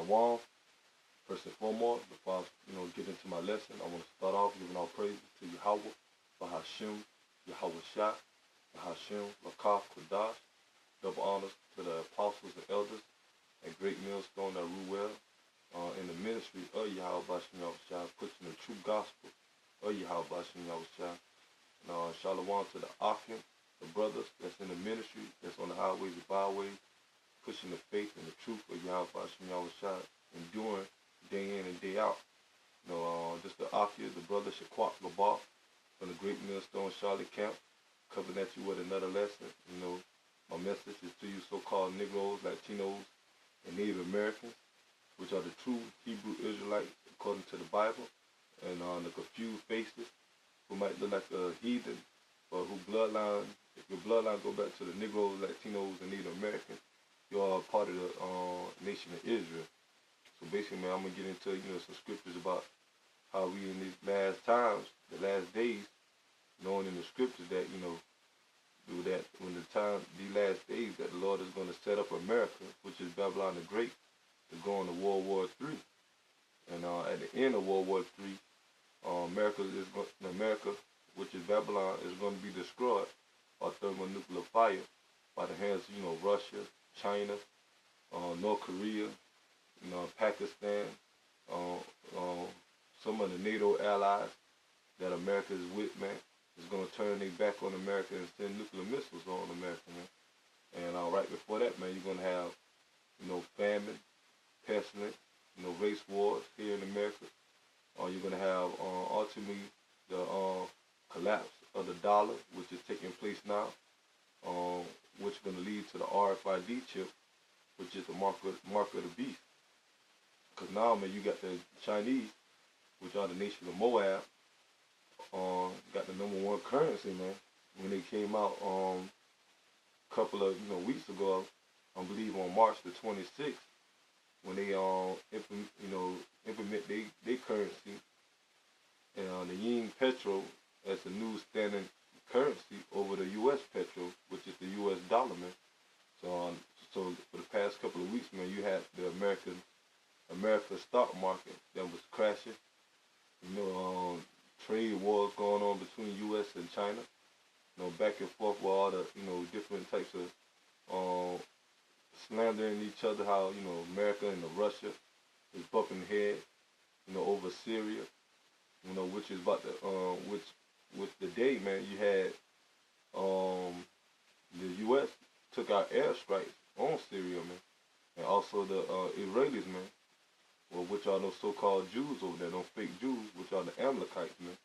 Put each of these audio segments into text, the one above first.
Shalom. First and foremost, before I get into my lesson, I want to start off giving all praises to Yahweh, Bahashim, Yahweh Shah, Bahashim, Lakaf, Kodash. Double honors to the apostles and elders and great millstone that rule well in the ministry of Yahweh Bahashim Yahweh Shah, pushing the true gospel of Yahweh Bahashim Yahweh Shah. And Shalom to the Akim, the brothers that's in the ministry, that's on the highways and byways, pushing the faith and the truth of Yahweh Bahashim Yahweh Shah, enduring day in and day out. Just the Akim, the brother Shaquat Gabar from the Great Millstone Charlotte camp, coming at you with another lesson. My message is to you so-called Negroes, Latinos, and Native Americans, which are the true Hebrew Israelites according to the Bible, and the confused faces who might look like a heathen, but who bloodline, if your bloodline go back to the Negroes, Latinos, and Native Americans, you are part of the nation of Israel. So basically, man, I'm going to get into, some scriptures about how we in these last times, the last days, knowing in the scriptures that, do that when these last days, that the Lord is going to set up America, which is Babylon the Great, to go into World War III. And at the end of World War III, America, which is Babylon, is going to be destroyed by thermonuclear fire by the hands of, Russia, China, North Korea, Pakistan, some of the NATO allies that America is with, man, is going to turn their back on America and send nuclear missiles on America, man. And right before that, man, you're going to have, famine, pestilence, race wars here in America. You're going to have ultimately the collapse of the dollar, which is taking place now, which is going to lead to the RFID chip, which is the mark of the beast. Because now, man, you got the Chinese, which are the nation of Moab, got the #1 currency, man. When they came out a couple of weeks ago, I believe on March the 26th, when they implement their currency, and the Yin Petro as the new standing currency over the U.S. Petro, which is the U.S. dollar, man. So for the past couple of weeks, man, you had the American stock market that was crashing. Trade wars going on between U.S. and China. Back and forth with all the different types of slandering each other. How America and Russia is bumping heads, over Syria. Which is about the which the day, man, you had the U.S. took out airstrikes on Syria, man, and also the Israelis, man. Well, which are those so-called Jews over there, those fake Jews, which are the Amalekites, man.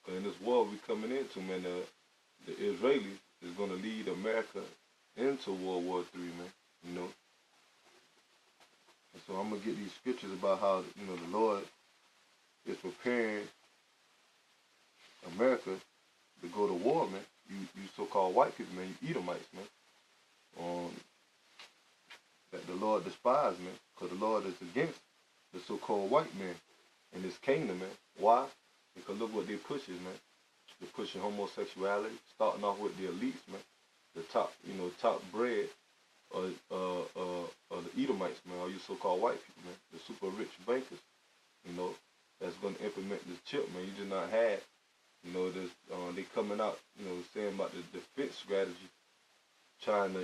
Because in this war we coming into, man, the Israelis is going to lead America into World War III, man, And so I'm going to get these scriptures about how, the Lord is preparing America to go to war, man. You so-called white people, man, you Edomites, man. That the Lord despises, man, because the Lord is against the so-called white man in this kingdom, man. Why? Because look what they're pushing, man. They're pushing homosexuality, starting off with the elites, man. The top, top bread of the Edomites, man, or you so-called white people, man. The super rich bankers, that's going to implement this chip, man. You just not had, this, they coming out, saying about the defense strategy, trying to,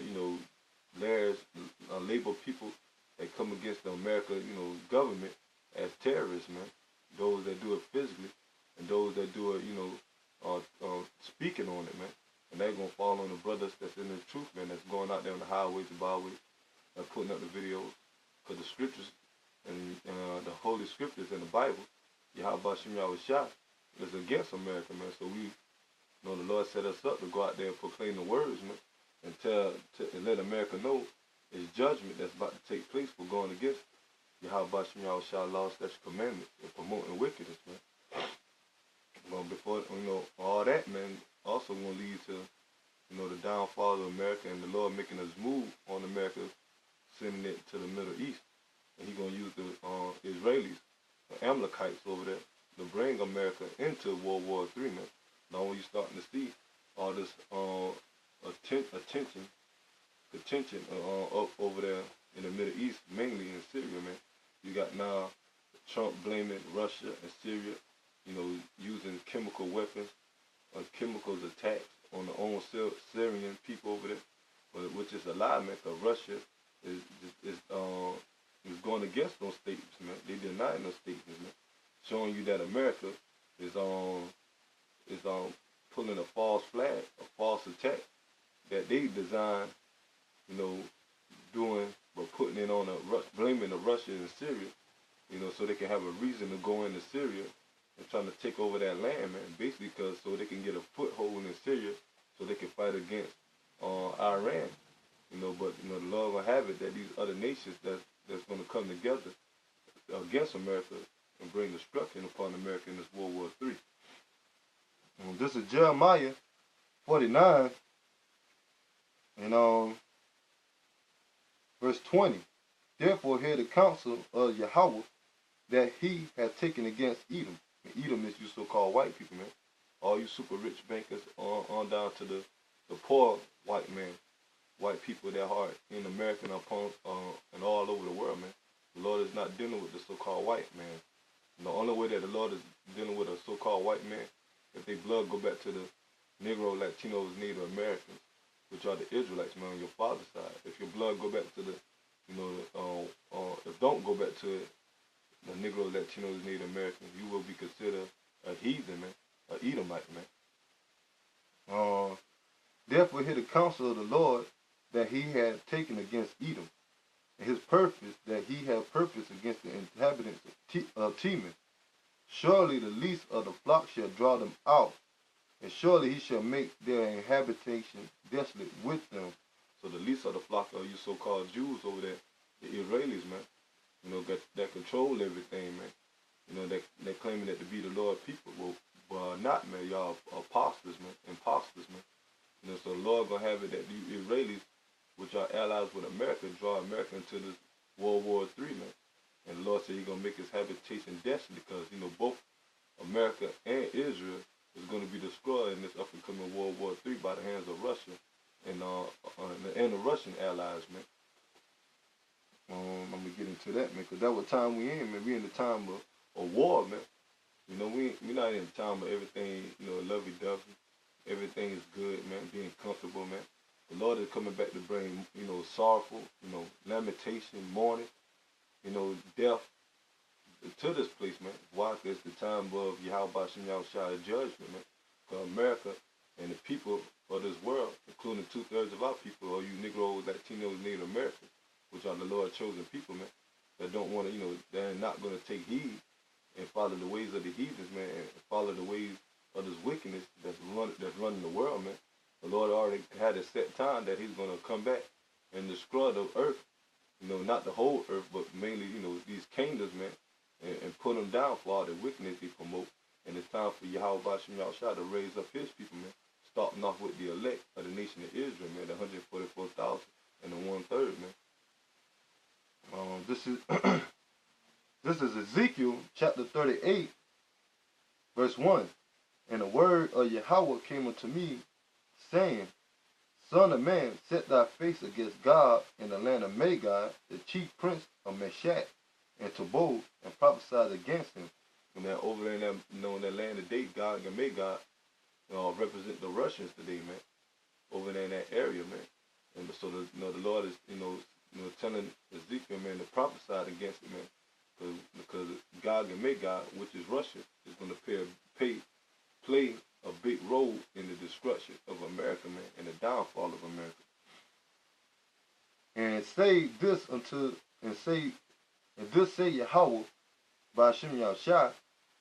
label people that come against the American, government as terrorists, man. Those that do it physically and those that do it, speaking on it, man. And they're going to fall on the brothers that's in the truth, man, that's going out there on the highways and byways and putting up the videos. Because the scriptures and the holy scriptures in the Bible, Yahweh Bahashim Yahweh Shah, is against America, man. So we, the Lord set us up to go out there and proclaim the words, man, and let America know it's judgment that's about to take place for going against Yahweh Bahashim Yahweh Shah laws, statutes, commandments, and promoting wickedness, man. Well, before, all that, man, also going to lead to, the downfall of America and the Lord making us move on America, sending it to the Middle East. And He's going to use the Israelis, the Amalekites over there, to bring America into World War III, man. Now when you're starting to see all this contention over there in the Middle East, mainly in Syria, man. You got now Trump blaming Russia and Syria, using chemical weapons, chemicals attacks on the own Syrian people over there, which is a lie, man. Cause Russia is going against those statements, man. They denying those statements, man, showing you that America is pulling a false flag, a false attack that they designed, doing, but putting it on blaming the Russia and Syria, so they can have a reason to go into Syria and trying to take over that land, man. Basically, so they can get a foothold in Syria, so they can fight against Iran, But the Lord will have it that these other nations that's going to come together against America and bring destruction upon America in this World War III. This is Jeremiah 49, and verse 20. Therefore hear the counsel of Yahweh that he hath taken against Edom. And Edom is you so-called white people, man. All you super rich bankers on down to the poor white man, white people that are in America and all over the world, man. The Lord is not dealing with the so-called white man. And the only way that the Lord is dealing with a so-called white man, if their blood go back to the Negro, Latinos, Native Americans, which are the Israelites, man, on your father's side. If your blood go back to the, if don't go back to the Negro, Latinos, Native Americans, you will be considered a heathen, man, an Edomite, man. Therefore hear the counsel of the Lord that he had taken against Edom, and his purpose that he had purposed against the inhabitants of Teman. Surely the least of the flock shall draw them out, and surely he shall make their habitation desolate with them. So the least of the flock are you so-called Jews over there, the Israelis, man, that control everything, man. That claiming that to be the Lord people. Well, not, man. Y'all imposters, man. Imposters, man. So the Lord gonna have it that the Israelis, which are allies with America, draw America into this World War III, man. And the Lord said he's gonna make his habitation desolate because, both America and Israel is going to be destroyed in this up-and-coming World War III by the hands of Russia and the Russian allies, man. I'm going to get into that, man, because that's what time we in, man. We in the time of war, man. We not in the time of everything, lovey-dovey. Everything is good, man, being comfortable, man. The Lord is coming back to bring, sorrowful, lamentation, mourning, death to this place, man. Why? Because it's the time of Yahweh Shai judgment, man. For America and the people of this world, including 2/3 of our people, or you Negroes, Latinos, Native Americans, which are the Lord chosen people, man, that don't want to, they're not going to take heed and follow the ways of the heathens, man, and follow the ways of this wickedness that's running the world, man. The Lord already had a set time that he's going to come back and destroy the earth, not the whole earth, but mainly, these kingdoms, man, and put them down for all the wickedness they promote. And it's time for Yahweh Bashim Yahshua to raise up his people, man, starting off with the elect of the nation of Israel, man, the 144,000 and the 1/3, man. This is Ezekiel chapter 38, verse 1. And the word of Yahweh came unto me, saying, Son of man, set thy face against God in the land of Magog, the chief prince of Meshach and Tubal, and prophesied against him. And that over there in that land today, Gog and Magog represent the Russians today, man. Over there in that area, man. And so the Lord is, telling Ezekiel, man, to prophesy against it, man. Because Gog and Magog, which is Russia, is going to play a big role in the destruction of America, man, and the downfall of America. And this say Yahweh by Shem Yahushua,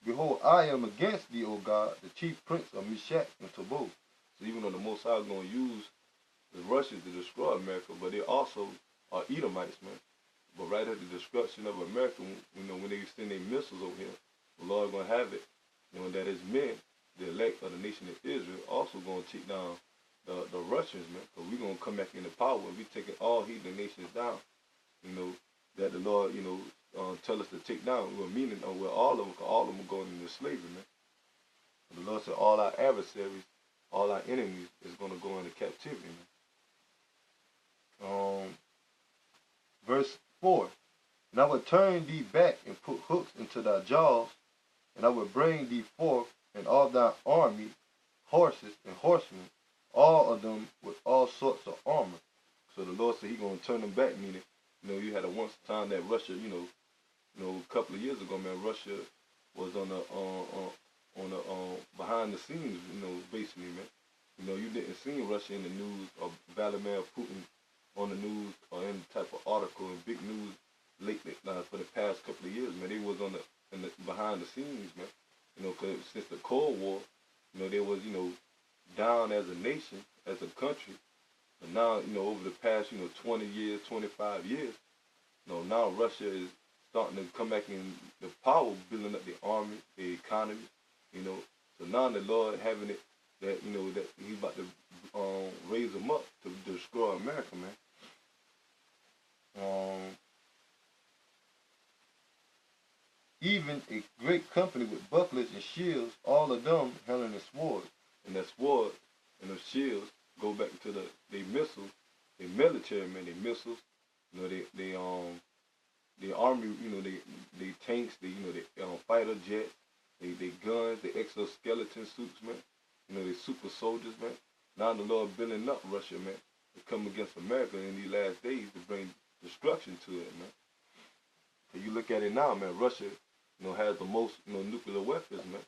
behold, I am against thee, O God, the chief prince of Meshach and Tubal. So even though the Most High is going to use the Russians to destroy America, but they also are Edomites, man. But right at the destruction of America, when they send their missiles over here, the Lord is going to have it, that his men, the elect of the nation of Israel, also going to take down the Russians, man. So we're going to come back into power and we taking all heathen nations down, that the Lord, tell us to take down. We're meaning, all of them are going into slavery, man. And the Lord said all our adversaries, all our enemies is going to go into captivity, man. Verse 4. And I will turn thee back and put hooks into thy jaws, and I will bring thee forth and all thy army, horses and horsemen, all of them with all sorts of armor. So the Lord said He gonna turn them back, meaning, you had a once time that Russia, a couple of years ago, man, Russia was on the behind the scenes, basically, man. You didn't see Russia in the news or Vladimir Putin on the news or any type of article in big news lately for the past couple of years, man. They was in the behind the scenes, man. Because since the Cold War, they was down as a nation, as a country. But now, over the past 20 years, 25 years, now Russia is starting to come back in the power, building up the army, the economy, So now the Lord having it that that He's about to raise them up to destroy America, man. Even a great company with bucklers and shields, all of them handling a sword, and that sword and the shields go back to they missiles, they military, man, they missiles, they army, they tanks, they fighter jets, they guns, they exoskeleton suits, man. They super soldiers, man. Now the Lord building up Russia, man, to come against America in these last days to bring destruction to it, man. And you look at it now, man, Russia, has the most, nuclear weapons, man.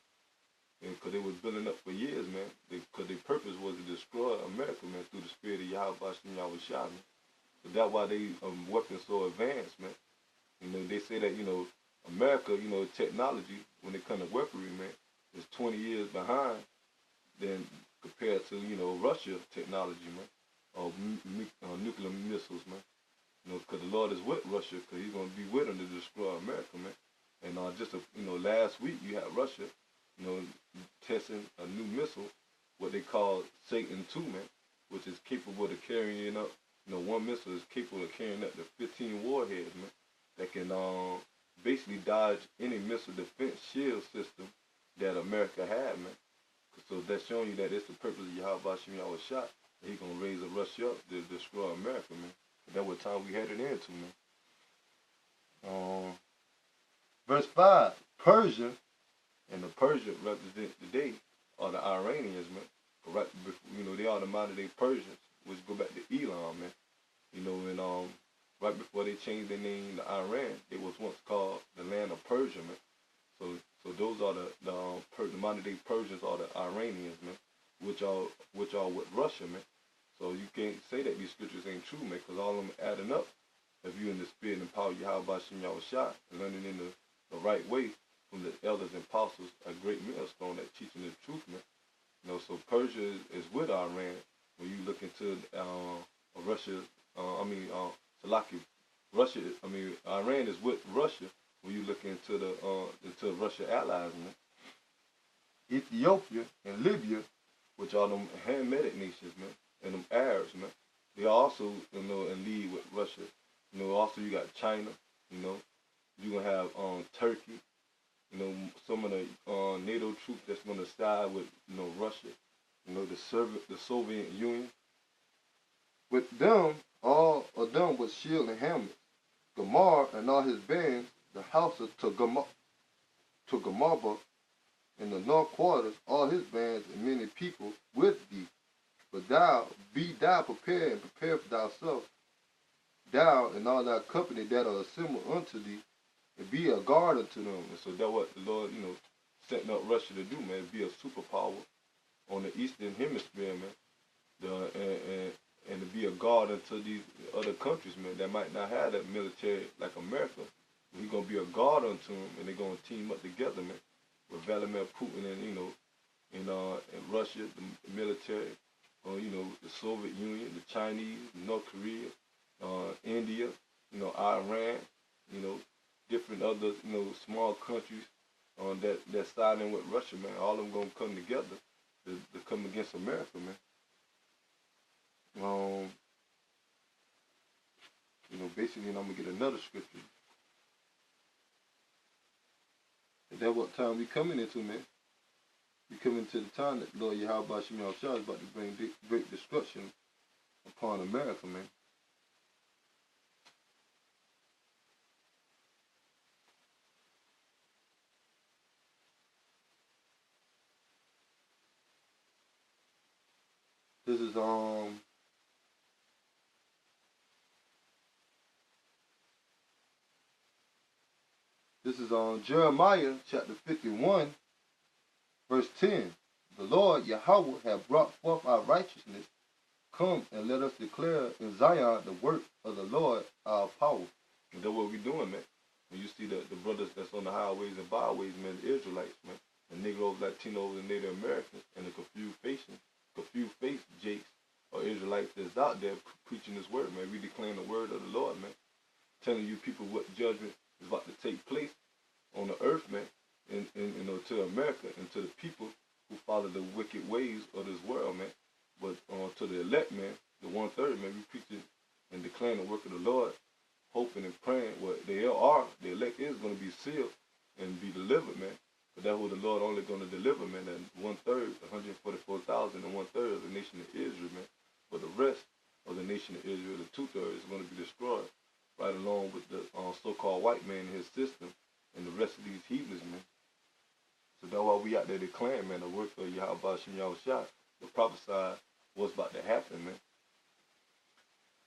Because they was building up for years, man. Because their purpose was to destroy America, man, through the spirit of Yahweh Shah, man. So that's why they weapons so advanced, man. They say that, America, technology, when it comes to weaponry, man, is 20 years behind than compared to, Russia technology, man, or nuclear missiles, man. Because the Lord is with Russia, because He's going to be with them to destroy America, man. And just, last week you had Russia, testing a new missile, what they call Satan II, man, which is capable of carrying up, one missile is capable of carrying up to 15 warheads, man, that can basically dodge any missile defense shield system that America had, man. So that's showing you that it's the purpose of Yahweh Shah. He's going to raise Russia up to destroy America, man. That's what time we headed into, man. Verse 5, Persia, and the Persia represent today are the Iranians, man. Right before, they are the modern day Persians, which go back to Elam, man. And right before they changed their name to Iran, it was once called the land of Persia, man. So those are the modern day Persians are the Iranians, man, which are with Russia, man. So you can't say that these scriptures ain't true, man, because all of them adding up. If you're in the spirit and power of Yahweh Shah, and learning in the right way from the elders and apostles, a great millstone that teaching the truth, man. So Persia is with Iran. When you look into Russia, Iran is with Russia. When you look into the Russia allies, man. Ethiopia and Libya, which are them Hamitic nations, man, and them Arabs, man, they also, in league with Russia. Also you got China, you're gonna have Turkey, some of the NATO troops that's gonna side with, Russia, the Soviet Union. With them, all of them with shield and helmet. Gamar and all his bands, the house of Togarmah in the north quarters, all his bands and many people with thee. But be thou prepared and prepare for thyself, thou and all thy company that are assembled unto thee, and be a guard unto them. And so that's what the Lord, setting up Russia to do, man, be a superpower on the eastern hemisphere, man, and to be a guard unto these other countries, man, that might not have that military like America. He's going to be a guard unto them, and they're going to team up together, man, with Vladimir Putin and, and Russia, the military, the Soviet Union, the Chinese, North Korea, India, Iran, different other, small countries that's siding with Russia, man. All of them going to come together to come against America, man. Basically, and I'm going to get another scripture. And that's what time we coming into, man. We coming to the time that Lord Yahweh Shah is about to bring great destruction upon America, man. This is on Jeremiah chapter 51, verse 10. The Lord Yahweh hath brought forth our righteousness. Come and let us declare in Zion the work of the Lord our power. And that's what we're doing, man. When you see the brothers that's on the highways and byways, man, the Israelites, man, the Negroes, Latinos, and Native Americans, and the confused-faced Jakes or Israelites that's out there preaching this word, man. We declaring the word of the Lord, man. Telling you people what judgment is about to take place on the earth, man, and to America and to the people who follow the wicked ways of this world, man. But to the elect, man, the 1/3, man, we preaching and declaring the work of the Lord, hoping and praying what they are. The elect is going to be sealed and be delivered, man. But that's what the Lord only going to deliver, man. That 1/3, 144,000, and 1/3 of the nation of Israel, man. But the rest of the nation of Israel, the 2/3, is going to be destroyed, right along with the so-called white man and his system and the rest of these heathens, man. So that's why we out there declaring, man, the work of Yahweh Shem Yahushua, the prophesied what's about to happen, man.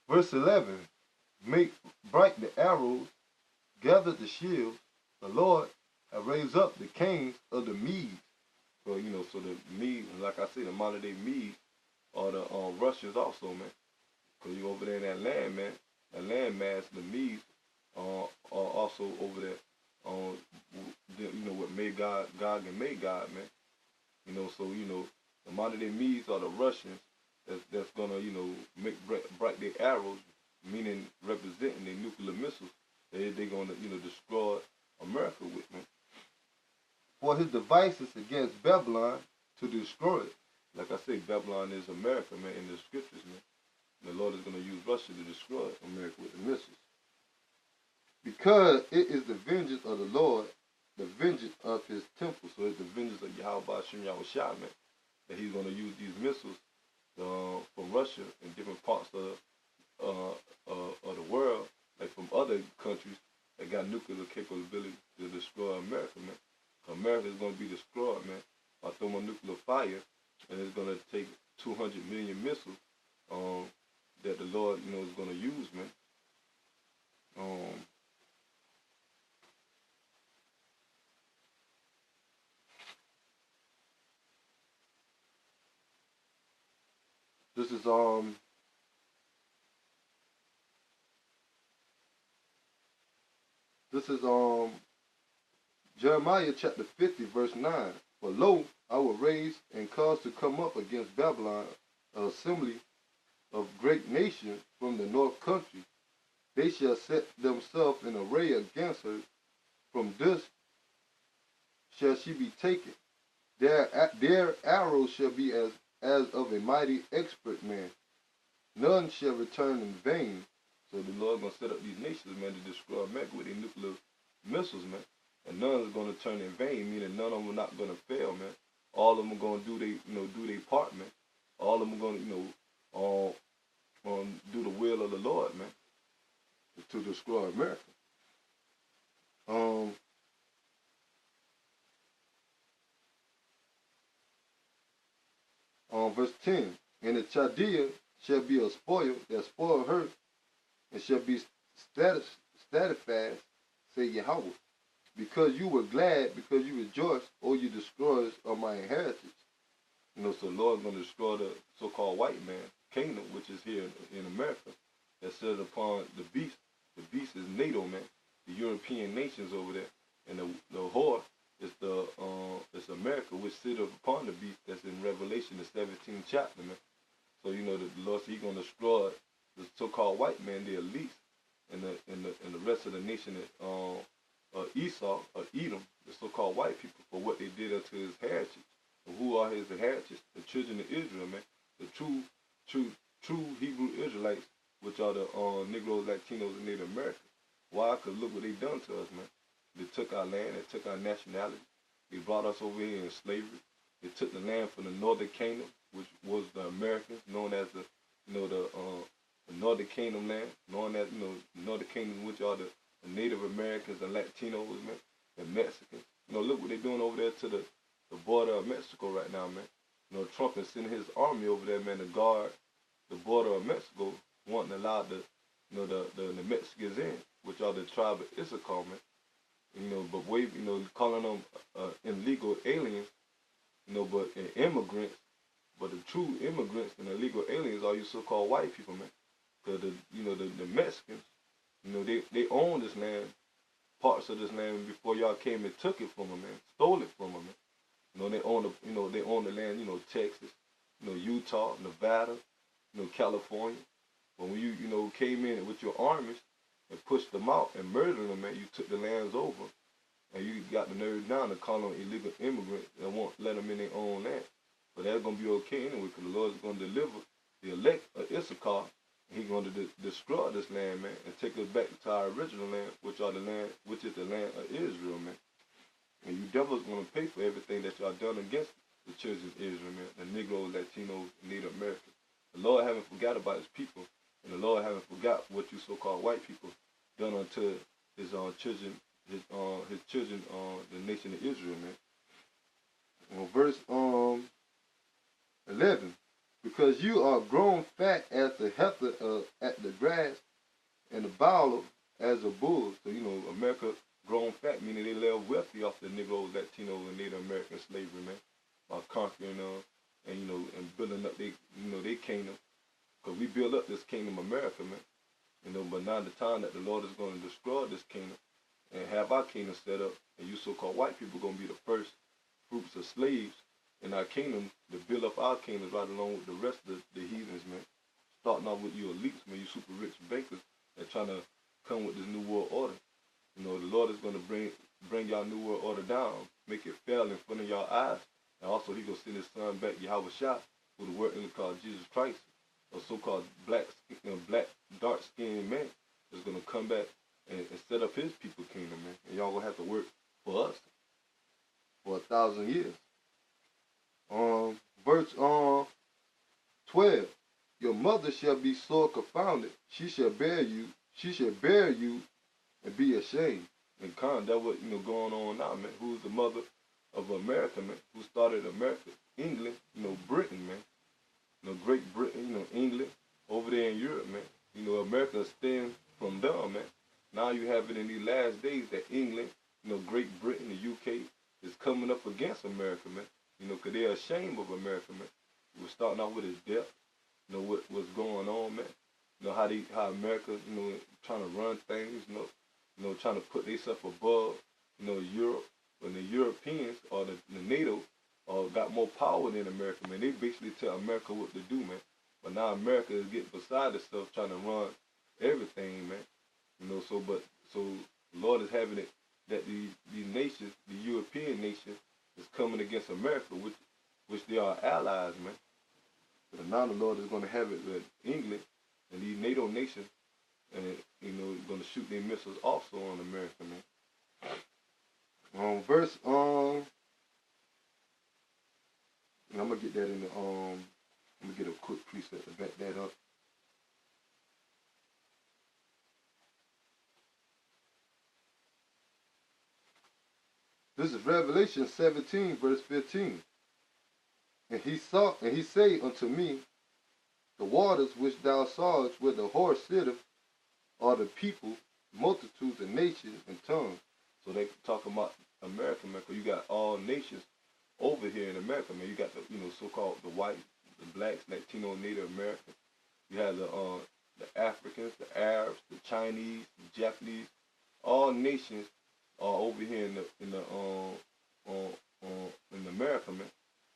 Verse 11, make bright the arrows, gather the shields. The Lord have raised up the kings of the Medes. So, so the Medes, like I say, the modern day Medes are the Russians also, man. Because you over there in that land, man, that land mass, the Medes are also over there, with Magog, Gog and Magog, man. So, the modern day Medes are the Russians that's gonna, make bright their arrows, meaning representing their nuclear missiles. They're gonna, destroy America with, man. For his devices against Babylon to destroy it. Like I say, Babylon is America, man, in the scriptures, man. The Lord is gonna use Russia to destroy America with the missiles. Because it is the vengeance of the Lord, the vengeance of his temple. So it's the vengeance of Yahweh Shem Yahushua, man, that he's going to use these missiles from Russia and different parts of the world, like from other countries that got nuclear capability to destroy America, man. America is going to be destroyed, man, by thermonuclear fire, and it's going to take 200 million missiles that the Lord, is going to use, man. This is Jeremiah chapter 50, verse 9. For lo, I will raise and cause to come up against Babylon an assembly of great nations from the north country. They shall set themselves in array against her. From this shall she be taken. Their arrows shall be as of a mighty expert man. None shall return in vain. So the Lord gonna set up these nations, man, to destroy America with their nuclear missiles, man. And none is gonna turn in vain, meaning none of them are not gonna fail, man. All of them are gonna do their part, man. All of them are gonna, do the will of the Lord, man, to destroy America. Verse 10, and the Chaldea shall be a spoil that spoil her, and shall be steadfast, say Yahweh, because you were glad, because you rejoiced, O you destroyers of my inheritance. So the Lord's going to destroy the so-called white man kingdom, which is here in America, that sits upon the beast. The beast is NATO, man, the European nations over there, and the whore is it's America, which sit upon the beast that's in Revelation, the 17th chapter, man. So the Lord said He's going to destroy the so-called white man, the elites, and the rest of the nation of Esau, or Edom, the so-called white people, for what they did unto his heritage. And who are his heritage? The children of Israel, man. The true Hebrew Israelites, which are the Negroes, Latinos, and Native Americans. Why? Because look what they done to us, man. They took our land, they took our nationality. They brought us over here in slavery. They took the land from the Northern Kingdom, which was the Americans, known as the Northern Kingdom land, known as Northern Kingdom, which are the Native Americans and Latinos, man, and Mexicans. Look what they're doing over there to the border of Mexico right now, man. You know, Trump is sending his army over there, man, to guard the border of Mexico, wanting to allow the Mexicans in, which are the tribe of Issachar, man. You know, but calling them illegal aliens, you know, but immigrants. But the true immigrants and illegal aliens are you so-called white people, man. Because the Mexicans, you know, they own this land, parts of this land before y'all came and took it from them, man, stole it from them, man. You know, they own the land, you know, Texas, you know, Utah, Nevada, you know, California. But when you know, came in with your armies and pushed them out and murdered them, man, you took the lands over, and you got the nerve down to call them illegal immigrants and won't let them in their own land. But that's going to be okay anyway, because the Lord is going to deliver the elect of Issachar, and he's going to destroy this land, man, and take us back to our original land, which is the land of Israel, man. And you devils going to pay for everything that y'all done against the children of Israel, man, the Negroes, Latinos, and Native Americans. The Lord haven't forgot about his people, and the Lord haven't forgot what you so-called white people done unto his children, the nation of Israel, man. Well, verse 11, because you are grown fat as the heifer at the grass, and the bowel as a bull. So, you know, America grown fat, meaning they live wealthy off the Negroes, Latinos, and Native American slavery, man, by conquering and you know, and building up their kingdom. Because we build up this kingdom, America, man. You know, but now the time that the Lord is going to destroy this kingdom and have our kingdom set up, and you so-called white people are going to be the first groups of slaves in our kingdom to build up our kingdoms right along with the rest of the heathens, man. Starting off with you elites, man, you super rich bankers that trying to come with this new world order. You know, the Lord is going to bring y'all new world order down, make it fail in front of y'all eyes. And also, he's going to send his son back, Yahweh Shah, with the word called Jesus Christ, a so-called black, dark-skinned man that's going to come back and set up his people kingdom, man. And y'all going to have to work for us for 1,000 years. Verse 12. Your mother shall be sore confounded. She shall bear you and be ashamed. And that's what, you know, going on now, man. Who's the mother of America, man? Who started America? England, you know, Britain, man. You know, Great Britain, you know, England, over there in Europe, man. You know, America stands from them, man. Now you have it in these last days that England, you know, Great Britain, the UK, is coming up against America, man. You know, because they're ashamed of America, man. We're starting off with his death. You know, what's going on, man. You know, how America, you know, trying to run things, you know, trying to put themselves above, you know, Europe. When the Europeans or the NATO got more power than America, man. They basically tell America what to do, man. But now America is getting beside itself trying to run everything, man. You know, so the Lord is having it that these nations, the European nations, is coming against America, which they are allies, man. But now the Lord is going to have it with England and these NATO nations, and you know, going to shoot their missiles also on America, man. Verse and I'm gonna get that in the I'm gonna get a quick precept to back that up. This is Revelation 17, verse 15. And he said unto me, the waters which thou sawest where the horse sitteth are the people, multitudes and nations and tongues. So they talk about America, man, because you got all nations over here in America, man. You got the, you know, so-called the whites, the blacks, Latino, Native Americans. You have the Africans, the Arabs, the Chinese, the Japanese. All nations are over here in America, man.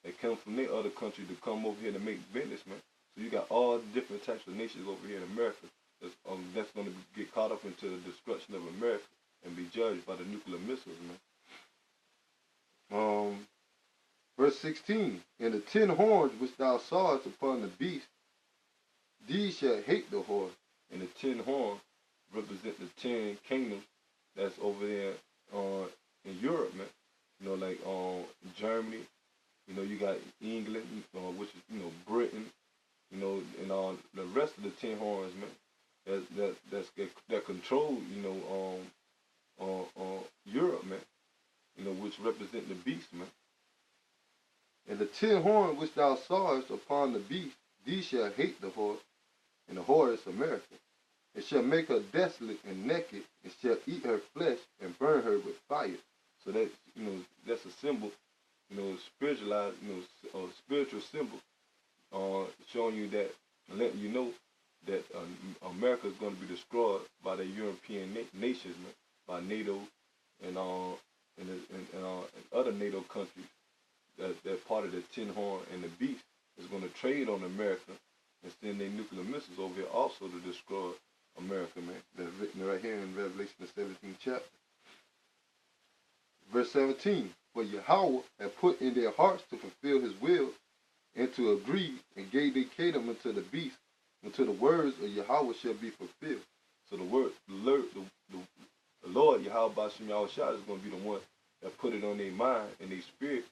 They come from their other country to come over here to make business, man. So you got all different types of nations over here in America that's going to get caught up into the destruction of America and be judged by the nuclear missiles, man. Verse 16, and the 10 horns which thou sawest upon the beast, these shall hate the horse. And the 10 horns represent the 10 kingdoms that's over there in Europe, man. You know, like Germany. You know, you got England, which is, you know, Britain. You know, and the rest of the 10 horns, man. That control, you know, Europe, man. You know, which represent the beast, man. And the 10 horns which thou sawest upon the beast, these shall hate the whore, and the whore is America. And shall make her desolate and naked, and shall eat her flesh and burn her with fire. So that, that's a symbol, spiritualized, spiritual symbol, showing you that, letting you know that America is going to be destroyed by the European nations, man, by NATO and other NATO countries. That part of the 10 horn and the beast is going to trade on America and send their nuclear missiles over here also to destroy America, man. That's written right here in Revelation the 17th chapter. Verse 17, for Yahweh had put in their hearts to fulfill his will and to agree, and gave their kingdom unto the beast, until the words of Yahweh shall be fulfilled. So the Lord Yahweh Bashim Yahushua is going to be the one that put it on their mind and their spirit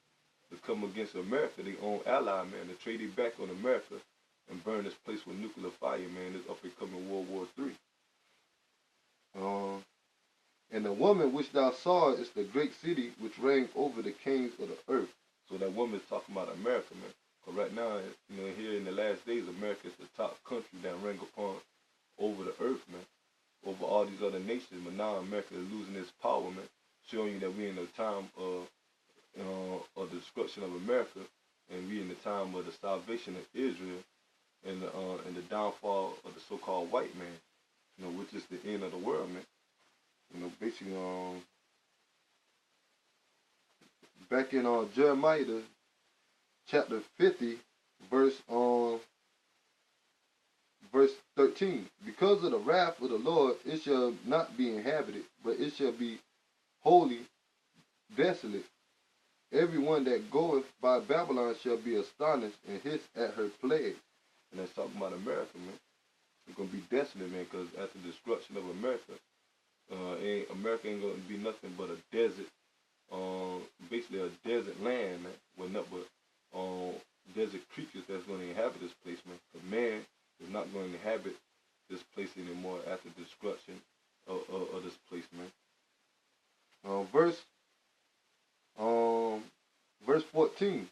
to come against America, their own ally, man, to trade it back on America and burn this place with nuclear fire, man. This up and coming World War III. And the woman which thou sawest is the great city which reigned over the kings of the earth. So that woman is talking about America, man. Because right now, here in the last days, America is the top country that reign upon over the earth, man. Over all these other nations. But now America is losing its power, man. Showing you that we're in a time of the destruction of America, and we're in the time of the salvation of Israel, and the downfall of the so-called white man, which is the end of the world, man. Basically, back in Jeremiah, chapter 50, verse 13. Because of the wrath of the Lord, it shall not be inhabited, but it shall be wholly desolate. Everyone that goeth by Babylon shall be astonished and hiss at her plagues. And that's talking about America, man. It's going to be desolate, man, because after the destruction of America, America ain't going to be nothing but a desert, basically a desert land, man, with nothing but desert creatures that's going to inhabit this place, man. But man is not going to inhabit this place anymore after the destruction of this place, man. Verse 14.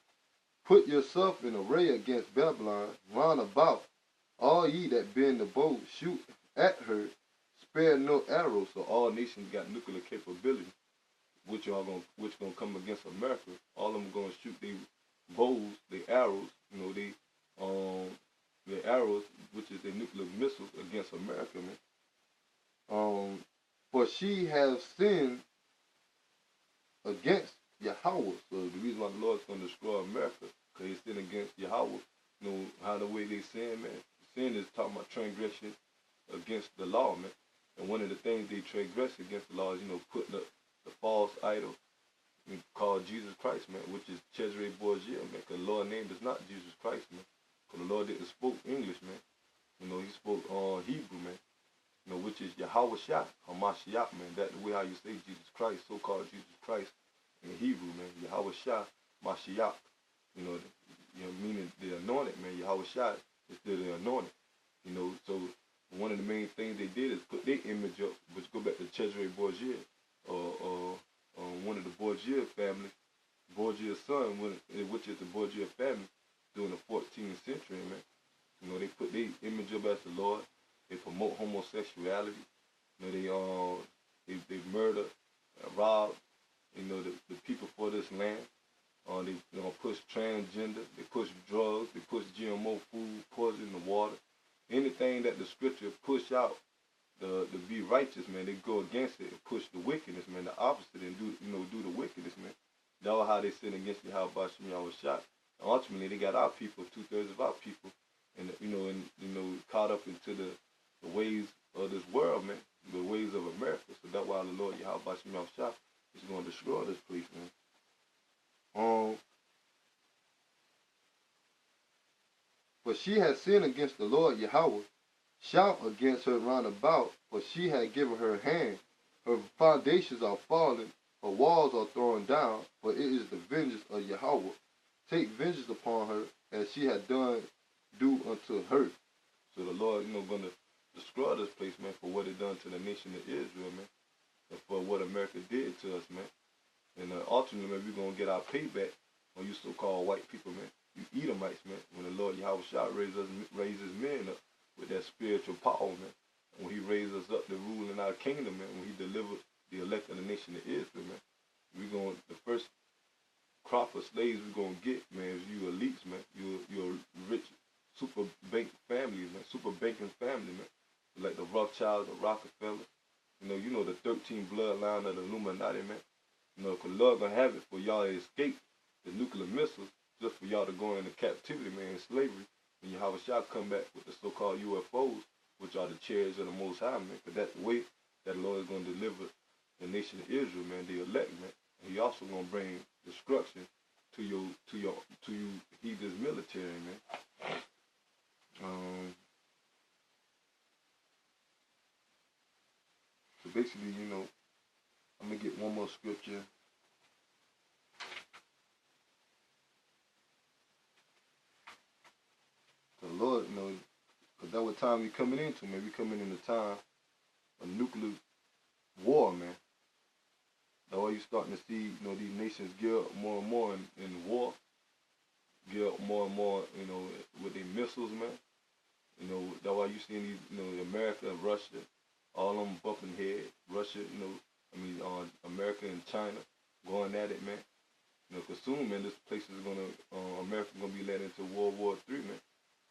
Put yourself in array against Babylon, round about, all ye that bend the bow, shoot at her, spare no arrows. So all nations got nuclear capability, which gonna come against America. All of them gonna shoot their bows, their arrows, their arrows, which is their nuclear missiles against America, man. For she has sinned against Yahweh. So the reason why the Lord's going to destroy America, because he's sin against Yahweh. How the way they sin, man. Sin is talking about transgression against the law, man. And one of the things they transgress against the law is, putting the false idol called Jesus Christ, man, which is Cesare Borgia, man. Because the Lord's name is not Jesus Christ, man. Because the Lord didn't spoke English, man. He spoke Hebrew, man. Which is Yahweh Shah, Hamashiach, man. That's the way how you say Jesus Christ, so-called Jesus Christ in Hebrew, man. Yahweh Shah, Mashiach. Meaning the anointed, man. Yahweh Shah is still the anointed. So one of the main things they did is put their image up, which go back to Cesare Borgia, one of the Borgia family, Borgia's son, which is the Borgia family, during the 14th century, man. They put their image up as the Lord. They promote homosexuality. They murder, rob, the people for this land. They push transgender. They push drugs. They push GMO food, poison the water. Anything that the scripture push out to be righteous, man, they go against it and push the wickedness, man, the opposite, and do the wickedness, man. That's how they sin against Yahweh Bashim Yahushua. Ultimately, they got our people, 2/3 of our people, and caught up into the ways of this world, man, the ways of America. So that's why the Lord Yahweh Bashim Yahushua is going to destroy this place, man. For she has sinned against the Lord Yahweh. Shout against her round about, for she had given her hand. Her foundations are fallen, her walls are thrown down, for it is the vengeance of Yahweh. Take vengeance upon her, as she had do unto her. So the Lord, going to destroy this place, man, for what it done to the nation of Israel, man, and for what America did to us, man. And ultimately, man, we're going to get our payback or you so-called white people, man, you Edomites, man, when the Lord Yahweh raises men up with that spiritual power, man, when he raised us up to rule in our kingdom, man, when he delivered the elect of the nation of Israel, man, the first crop of slaves we're going to get, man, is you elites, man, you're a rich super bank family, man, super banking family, man, like the Rothschilds, the Rockefeller, you know the 13 bloodline of the Illuminati, man. Because Lord gonna have it for y'all to escape the nuclear missiles, just for y'all to go into captivity, man, in slavery, and Yahweh shall come back with the so-called UFOs, which are the chariots of the Most High, man. Because that's the way that the Lord is gonna deliver the nation of Israel, man, the elect, man. And he also gonna bring destruction to you heathens military, man. So basically, I'm going to get one more scripture. The Lord, because that what time we coming into, man. We coming in the time of nuclear war, man. That's why you starting to see, these nations gear up more and more in war. Gear up more and more, with their missiles, man. That's why you seeing these, America and Russia, all of them bumping heads. Russia, America and China going at it, man. Because soon, man, this place is America gonna be led into World War III, man.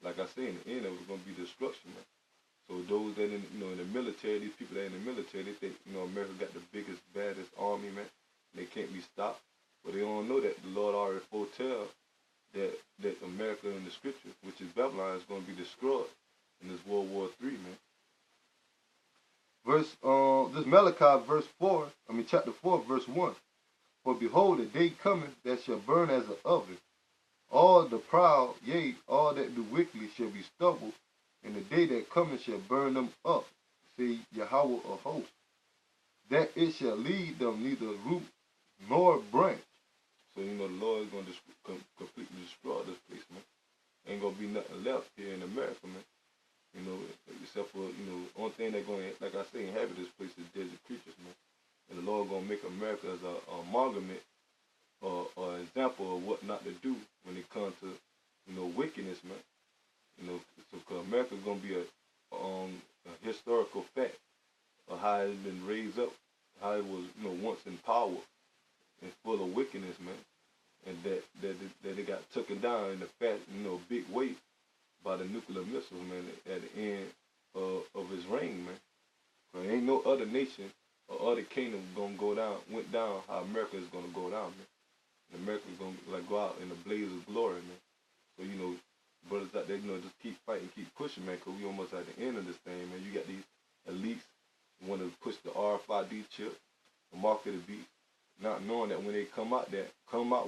Like I say, in the end, it was gonna be destruction, man. So those that in the military, these people that in the military, they think, America got the biggest, baddest army, man. They can't be stopped. But they don't know that the Lord already foretell that America in the scripture, which is Babylon, is gonna be destroyed in this World War III, man. This Malachi chapter 4, verse 1. For behold, a day cometh that shall burn as an oven. All the proud, yea, all that do wickedly shall be stubble, and the day that cometh shall burn them up, say Yahweh of hosts. That it shall lead them neither root nor branch. So, the Lord is going to completely destroy this place, man. Ain't going to be nothing left here in America, man. Except for, only thing they're going to, like I say, inhabit this place is desert creatures, man. And the Lord going to make America as a monument or an example of what not to do when it comes to, wickedness, man. So cause America is going to be a historical fact of how it's been raised up, how it was, once in power and full of wickedness, man. And that it got taken down in a fast, big way by the nuclear missiles, man, at the end of his reign, man. There ain't no other nation or other kingdom went down how America is gonna go down, man. And America is gonna go out in a blaze of glory, man. So brothers out there, just keep fighting, keep pushing, man, because we almost at the end of this thing, man. You got these elites who want to push the RFID chip, the mark of the beast, not knowing that when they come out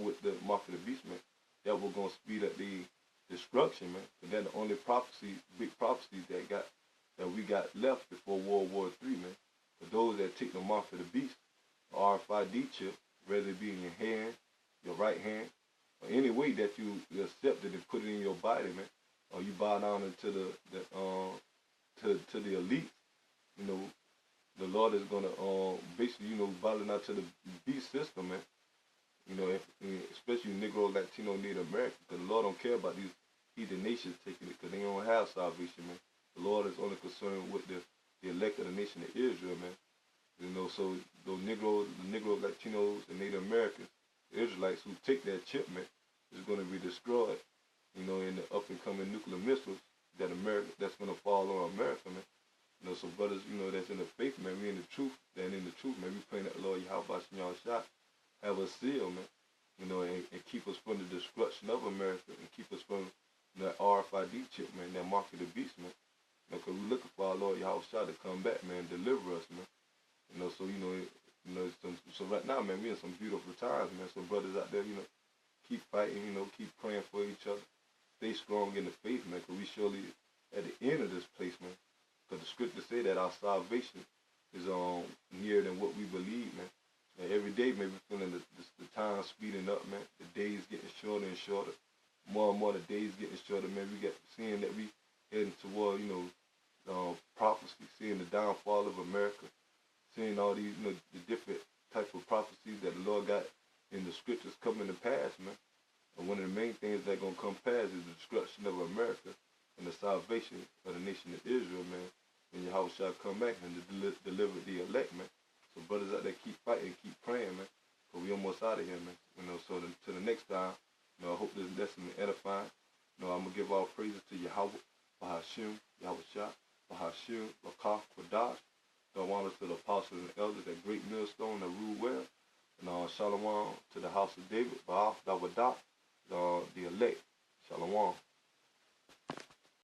with the mark of the beast, man, that we're gonna speed up the destruction, man. And that's the only big prophecy that we got left before World War III, man. For those that take the mark of the beast, the RFID chip, whether it be in your hand, your right hand, or any way that you accept it and put it in your body, man, or you bow down into the elite, the Lord is gonna basically, bow down to the beast system, man. Especially Negro, Latino, Native American, because the Lord don't care about these heathen nations taking it, because they don't have salvation, man. The Lord is only concerned with the elect of the nation of Israel, man. So those Negroes, Latinos, and Native Americans, the Israelites who take that chip, man, is going to be destroyed, in the up and coming nuclear missiles that's going to fall on America, man. So brothers, that's in the faith, man, we in the truth, man, we praying that Lord Yahweh Shah have us sealed, man, and keep us from the destruction of America, and keep us from that RFID chip, man, that mark of the beast, man. Because we're looking for our Lord Yahweh Shah to come back, man, and deliver us, man. So right now, man, we in some beautiful times, man. So brothers out there, keep fighting, keep praying for each other. Stay strong in the faith, man, because we surely at the end of this place, man. Because the scriptures say that our salvation is nearer than what we believe, man. And every day, man, we're feeling the time speeding up, man. The days getting shorter and shorter. More and more the days getting shorter, man. We get seeing that we heading toward, prophecy, seeing the downfall of America, seeing all these, the different type of prophecies that the Lord got in the scriptures coming to pass, man. And one of the main things that's going to come past is the destruction of America and the salvation of the nation of Israel, man. And Yahweh shall come back and deliver the elect, man. So brothers out there, keep fighting, keep praying, man. But we almost out of here, man. You know, so to the next time, you know, I hope this lesson is edifying. You know, I'm going to give all praises to Yahweh, Bahashim, Yahweh Shah, Bahashim, Bakah, Quadash. So honors to the apostles and elders, that great millstone that rule well. And Shalom to the house of David, Baal, Dawadah, the elect. Shalom.